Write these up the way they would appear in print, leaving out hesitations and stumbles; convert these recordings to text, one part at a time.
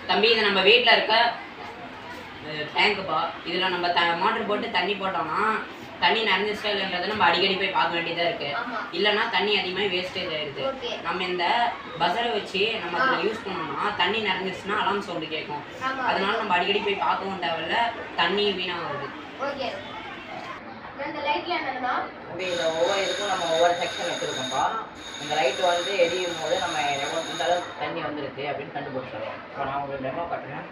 தம்பி இது நம்ம வீட்டில் இருக்க டேங்க்குப்பா. இதில் நம்ம மோட்டர் போட்டு தண்ணி போட்டோம்னா தண்ணி நிறைஞ்சிச்சா இல்லைன்றதை நம்ம அடிக்கடி போய் பார்க்க வேண்டியதாக இருக்கு. இல்லைன்னா தண்ணி அதிகமாக வேஸ்டேஜ் ஆயிடுது. நம்ம இந்த பசரை வச்சு நம்ம அதில் யூஸ் பண்ணோம்னா தண்ணி நிறைஞ்சிச்சுன்னா அலாம் சவுண்டு கேட்கும். அதனால நம்ம அடிக்கடி போய் பார்க்கவும் தேவையில்ல, தண்ணி வீணாகுது. இந்த ஒவ்வொரு இதுக்கும் நம்ம ஒவ்வொரு செக்ஷன் வச்சுருக்கோம்ப்பா. இந்த லைட் வந்து எரியும் போது நம்ம இந்த அளவுக்கு தண்ணி வந்துருக்கு அப்படின்னு கண்டுபிடிச்சிடலாம். இப்போ நான் உங்களுக்கு டெமோ காட்டுறேன்.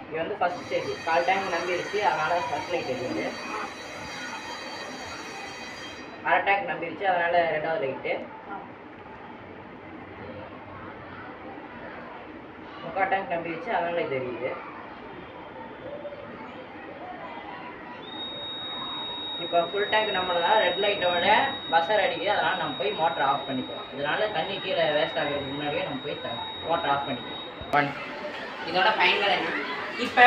இது வந்து ஃபர்ஸ்ட் ஸ்டேஜ். 4 டேங்க் நம்பிடுச்சு, அதனால ஃபர்ஸ்ட் லைட் எரியுது. 1/2 டேங்க் நம்பிடுச்சு, அதனால 2வது லைட்டு. 3/4 டேங்க் நம்பிடுச்சு, அதனால இது எரியுது. இப்போ ஃபுல் டேங்க் நம்மளா ரெட் லைட்டோட பஸ்ஸர் அடிக்குது, அதனால் நம்ம போய் மோட்டர் ஆஃப் பண்ணிக்கலாம். இதனால தண்ணி கீழே வேஸ்ட் ஆகிறதுக்கு முன்னாடியே நம்ம போய் மோட்டர் ஆஃப் பண்ணிக்கலாம். இதோட பயன்கள் என்ன? இப்போ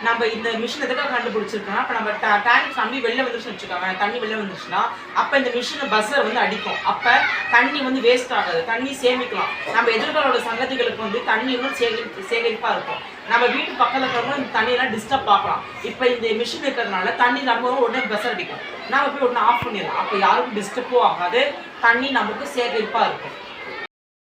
நம்ம இந்த மிஷின் எதுக்காக கண்டுபிடிச்சிருக்கோம்னா, இப்போ நம்ம டேங்க் தண்ணி வெளில வந்துருச்சுன்னு வச்சுக்கோங்க, தண்ணி வெளில வந்துருச்சுன்னா அப்போ இந்த மிஷின் பஸ்ஸர் வந்து அடிக்கும். அப்போ தண்ணி வந்து வேஸ்ட் ஆகாது, தண்ணி சேமிக்கலாம். நம்ம எதிர்காலோட சங்கதிகளுக்கு வந்து தண்ணி இன்னும் சேகரிப்பாக இருக்கும். நம்ம வீட்டு பக்கத்தில் இருக்கிறவங்க இந்த தண்ணியெல்லாம் டிஸ்டர்ப் பார்க்கலாம். இப்போ இந்த மிஷின் இருக்கிறதுனால தண்ணி நம்ம உடனே பஸ்ஸர் அடிக்கும், நம்ம போய் உடனே ஆஃப் பண்ணிடலாம். அப்போ யாருக்கும் டிஸ்டர்பும் ஆகாது, தண்ணி நமக்கு சேகரிப்பாக இருக்கும்.